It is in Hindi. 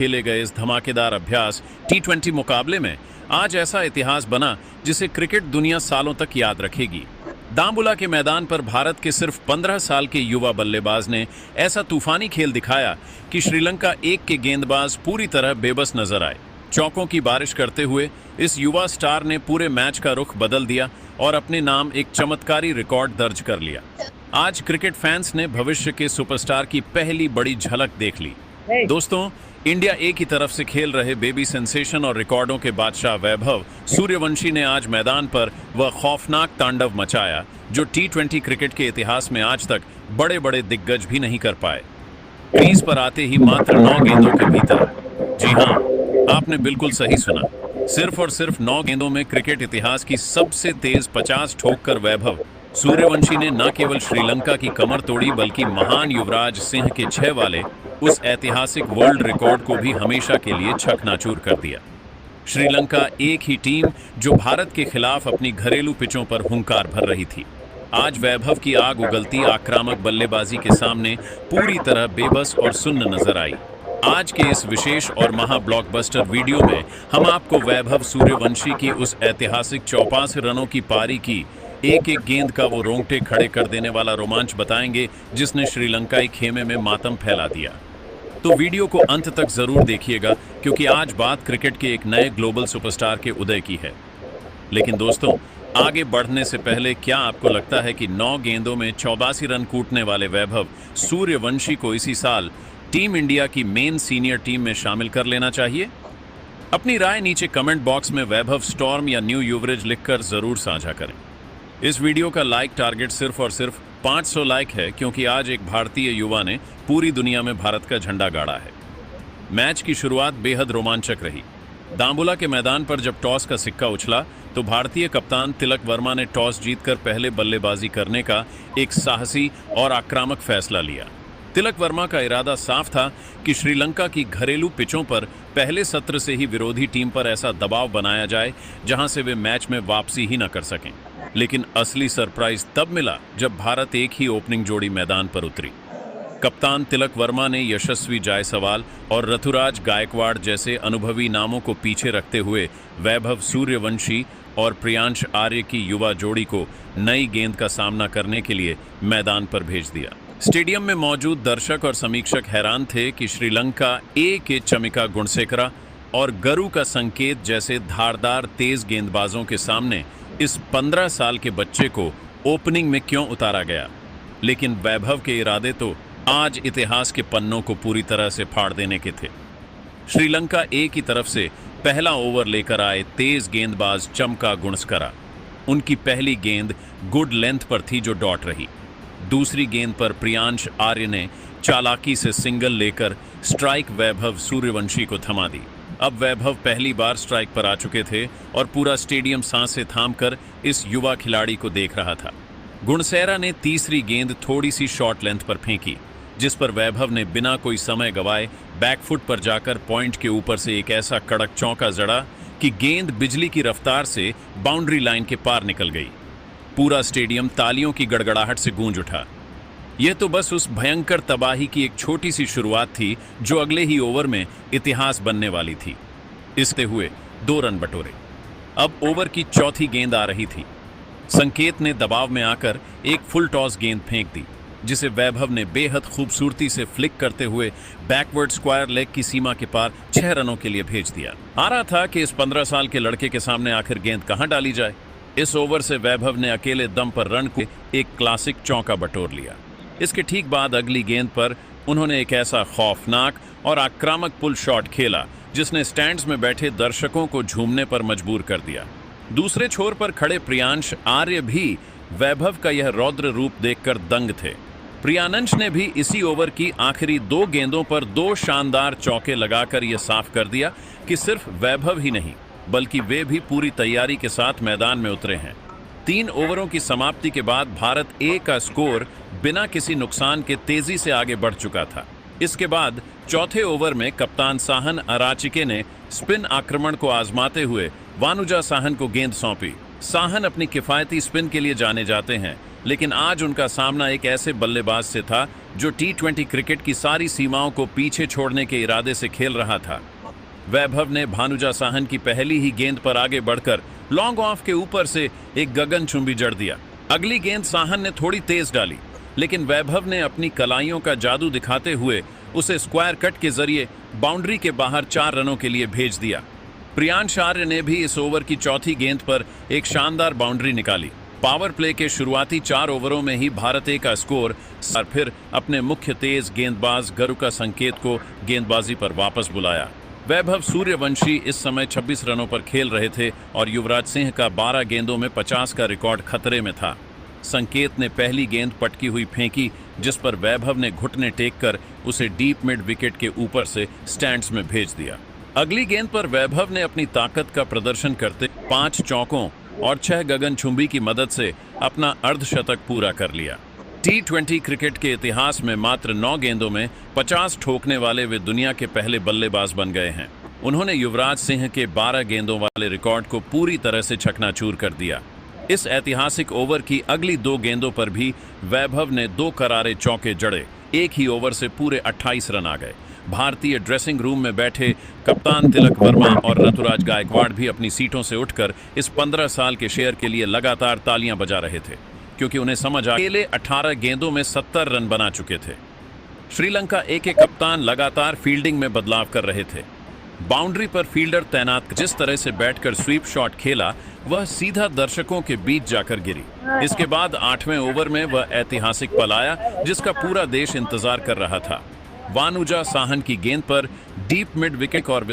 खेले गए इस धमाकेदार अभ्यास T20 मुकाबले में आज ऐसा इतिहास बना जिसे क्रिकेट दुनिया सालों तक याद रखेगी। दांबुला के मैदान पर भारत के सिर्फ 15 साल के युवा बल्लेबाज ने ऐसा तूफानी खेल दिखाया कि श्रीलंका एक के गेंदबाज पूरी तरह बेबस नजर आए। चौकों की बारिश करते हुए इस युवा स्टार ने पूरे मैच का रुख बदल दिया और अपने नाम एक चमत्कारी रिकॉर्ड दर्ज कर लिया। आज क्रिकेट फैंस ने भविष्य के सुपरस्टार की पहली बड़ी झलक देख ली। दोस्तों, इंडिया ए की तरफ से खेल रहे बेबी सेंसेशन और रिकॉर्डों के बादशाह वैभव सूर्यवंशी ने आज मैदान पर वह खौफनाक तांडव मचाया जो T20 क्रिकेट के इतिहास में आज तक बड़े बड़े दिग्गज भी नहीं कर पाए। क्रीज पर आते ही मात्र 9 गेंदों के भीतर, जी हाँ, आपने बिल्कुल सही सुना, सिर्फ और सिर्फ 9 गेंदों में क्रिकेट इतिहास की सबसे तेज 50 ठोक कर वैभव सूर्यवंशी ने न केवल श्रीलंका की कमर तोड़ी बल्कि महान युवराज सिंह के 6 वाले उस ऐतिहासिक वर्ल्ड रिकॉर्ड को भी हमेशा के लिए चकनाचूर कर दिया। श्रीलंका एक ही टीम जो भारत के खिलाफ अपनी घरेलू पिचों पर हुंकार भर रही थी, आज वैभव की आग उगलती आक्रामक बल्लेबाजी के सामने पूरी तरह बेबस और सुन्न नजर आई। आज के इस विशेष और महा ब्लॉकबस्टर वीडियो में हम आपको वैभव सूर्यवंशी की उस ऐतिहासिक 84 रनों की पारी की एक एक गेंद का वो रोंगटे खड़े कर देने वाला रोमांच बताएंगे जिसने श्रीलंकाई खेमे में मातम फैला दिया। तो वीडियो को अंत तक जरूर देखिएगा क्योंकि आज बात क्रिकेट के एक नए ग्लोबल सुपरस्टार के उदय की है। लेकिन दोस्तों, आगे बढ़ने से पहले क्या आपको लगता है कि 9 गेंदों में 84 रन कूटने वाले वैभव सूर्यवंशी को इसी साल टीम इंडिया की मेन सीनियर टीम में शामिल कर लेना चाहिए? अपनी राय नीचे कमेंट बॉक्स में वैभव स्टॉर्म या न्यू यूवरेज लिखकर जरूर साझा करें। इस वीडियो का लाइक टारगेट सिर्फ और सिर्फ 500 लाइक है क्योंकि आज एक भारतीय युवा ने पूरी दुनिया में भारत का झंडा गाड़ा है। मैच की शुरुआत बेहद रोमांचक रही। दांबुला के मैदान पर जब टॉस का सिक्का उछला तो भारतीय कप्तान तिलक वर्मा ने टॉस जीतकर पहले बल्लेबाजी करने का एक साहसी और आक्रामक फैसला लिया। तिलक वर्मा का इरादा साफ था कि श्रीलंका की घरेलू पिचों पर पहले सत्र से ही विरोधी टीम पर ऐसा दबाव बनाया जाए जहां से वे मैच में वापसी ही न कर सकें। लेकिन असली सरप्राइज तब मिला जब भारत एक ही ओपनिंग जोड़ी मैदान पर उतरी। कप्तान तिलक वर्मा ने यशस्वी जायसवाल और ऋतुराज गायकवाड़ जैसे अनुभवी नामों को पीछे रखते हुए वैभव सूर्यवंशी और प्रियांश आर्य की युवा जोड़ी को नई गेंद का सामना करने के लिए मैदान पर भेज दिया। स्टेडियम में मौजूद दर्शक और समीक्षक हैरान थे कि श्रीलंका ए के चमिका गुणसेकरा और गरु का संकेत जैसे धारदार तेज गेंदबाजों के सामने इस 15 साल के बच्चे को ओपनिंग में क्यों उतारा गया। लेकिन वैभव के इरादे तो आज इतिहास के पन्नों को पूरी तरह से फाड़ देने के थे। श्रीलंका ए की तरफ से पहला ओवर लेकर आए तेज गेंदबाज चमका गुणसेकरा। उनकी पहली गेंद गुड लेंथ पर थी जो डॉट रही। दूसरी गेंद पर प्रियांश आर्य ने चालाकी से सिंगल लेकर स्ट्राइक वैभव सूर्यवंशी को थमा दी। अब वैभव पहली बार स्ट्राइक पर आ चुके थे और पूरा स्टेडियम सांसें थामकर इस युवा खिलाड़ी को देख रहा था। गुणसेकरा ने तीसरी गेंद थोड़ी सी शॉर्ट लेंथ पर फेंकी जिस पर वैभव ने बिना कोई समय गवाए बैकफुट पर जाकर पॉइंट के ऊपर से एक ऐसा कड़क चौका जड़ा कि गेंद बिजली की रफ्तार से बाउंड्री लाइन के पार निकल गई। पूरा स्टेडियम तालियों की गड़गड़ाहट से गूंज उठा। यह तो बस उस भयंकर तबाही की एक छोटी सी शुरुआत थी जो अगले ही ओवर में इतिहास बनने वाली थी। इससे हुए 2 रन बटोरे। अब ओवर की चौथी गेंद आ रही थी। संकेत ने दबाव में आकर एक फुल टॉस गेंद फेंक दी जिसे वैभव ने बेहद खूबसूरती से फ्लिक करते हुए बैकवर्ड स्क्वायर लेग की सीमा के पार 6 रनों के लिए भेज दिया। आ रहा था कि इस 15 साल के लड़के के सामने आखिर गेंद कहां डाली जाए। इस ओवर से वैभव ने अकेले दम पर रन को एक क्लासिक चौका बटोर लिया। इसके ठीक बाद अगली गेंद पर उन्होंने एक ऐसा खौफनाक और आक्रामक पुल शॉट खेला जिसने स्टैंड्स में बैठे दर्शकों को झूमने पर मजबूर कर दिया। दूसरे छोर पर खड़े प्रियांश आर्य भी वैभव का यह रौद्र रूप देखकर दंग थे। प्रियांश ने भी इसी ओवर की आखिरी 2 गेंदों पर 2 शानदार चौके लगाकर यह साफ कर दिया कि सिर्फ वैभव ही नहीं बल्कि वे भी पूरी तैयारी के साथ मैदान में उतरे हैं। 3 ओवरों की समाप्ति के बाद भारत ए का स्कोर बिना किसी नुकसान के तेजी से आगे बढ़ चुका था। इसके बाद चौथे ओवर में कप्तान साहन अराचिके ने स्पिन आक्रमण को आजमाते हुए वानुजा साहन को गेंद सौंपी। साहन अपनी किफायती स्पिन के लिए जाने जाते हैं लेकिन आज उनका सामना एक ऐसे बल्लेबाज से था जो T20 क्रिकेट की सारी सीमाओं को पीछे छोड़ने के इरादे से खेल रहा था। वैभव ने भानुजा साहन की पहली ही गेंद पर आगे बढ़कर लॉन्ग ऑफ के ऊपर से एक गगनचुंबी जड़ दिया। अगली गेंद साहन ने थोड़ी तेज डाली, लेकिन वैभव ने अपनी कलाइयों का जादू दिखाते हुए उसे स्क्वायर कट के जरिए बाउंड्री के बाहर 4 रनों के लिए भेज दिया। प्रियांश आर्य ने भी इस ओवर की चौथी गेंद पर एक शानदार बाउंड्री निकाली। पावर प्ले के शुरुआती 4 ओवरों में ही भारत ए का स्कोर और फिर अपने मुख्य तेज गेंदबाज गरुका संकेत को गेंदबाजी पर वापस बुलाया। वैभव सूर्यवंशी इस समय 26 रनों पर खेल रहे थे और युवराज सिंह का 12 गेंदों में 50 का रिकॉर्ड खतरे में था। संकेत ने पहली गेंद पटकी हुई फेंकी, जिस पर वैभव ने घुटने टेक कर उसे डीप मिड विकेट के ऊपर से स्टैंड्स में भेज दिया। अगली गेंद पर वैभव ने अपनी ताकत का प्रदर्शन करते 5 चौकों और 6 गगनचुंबी की मदद से अपना अर्धशतक पूरा कर लिया। T20 क्रिकेट के इतिहास में मात्र 9 गेंदों में 50 ठोकने वाले वे दुनिया के पहले बल्लेबाज बन गए हैं। उन्होंने युवराज सिंह के 12 गेंदों वाले रिकॉर्ड को पूरी तरह से चकनाचूर कर दिया। इस ऐतिहासिक ओवर की अगली 2 गेंदों पर भी वैभव ने 2 करारे चौके जड़े। एक ही ओवर से पूरे 28 रन आ गए। भारतीय ड्रेसिंग रूम में बैठे कप्तान तिलक वर्मा और ऋतुराज गायकवाड़ भी अपनी सीटों से उठकर इस 15 साल के शेयर के लिए लगातार तालियां बजा रहे थे, क्योंकि उन्हें समझ आ अकेले 18 गेंदों में 70 रन बना चुके थे। श्रीलंका ए के कप्तान लगातार फील्डिंग में बदलाव कर रहे थे। बाउंड्री पर फील्डर तैनात जिस तरह से बैठकर स्वीप शॉट खेला, वह सीधा दर्शकों के बीच जाकर गिरी। इसके बाद 8वें ओवर में वह ऐतिहासिक पल आया जिसका पूरा देश इंतजार कर रहा था। भानुजा साहन की गेंद पर डीप मिड विकेट और